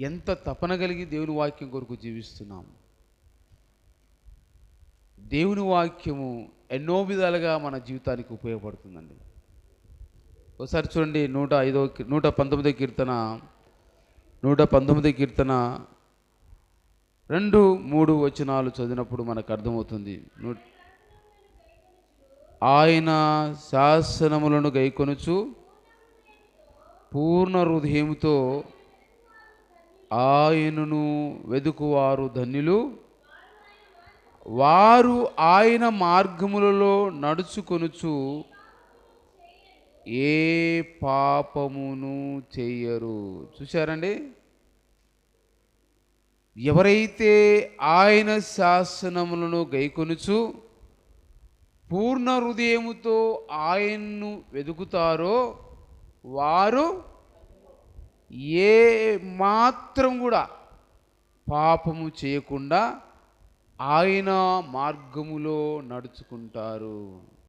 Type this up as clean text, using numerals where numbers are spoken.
ఎంత తపన కలిగి దేవుని వాక్యం కొరకు జీవిస్తున్నాం. దేవుని వాక్యము ఎన్నో విధాలుగా మన జీవితానికి ఉపయోగపడుతుందండి. ఒకసారి చూడండి, 119 కీర్తన 119 కీర్తన 2-3 వచనాలు చదివినప్పుడు మనకు అర్థమవుతుంది. ఆయన శాసనములను గైకొనుచు పూర్ణ హృదయముతో ఆయనను వెదుకువారు ధన్యులు, వారు ఆయన మార్గములలో నడుచుకొనుచు ఏ పాపమును చెయ్యరు. చూశారండి, ఎవరైతే ఆయన శాసనములను గైకొనుచు పూర్ణ హృదయముతో ఆయన్ను వెదుకుతారో వారు ఏ మాత్రం కూడా పాపము చేయకుండా ఆయన మార్గములో నడుచుకుంటారు.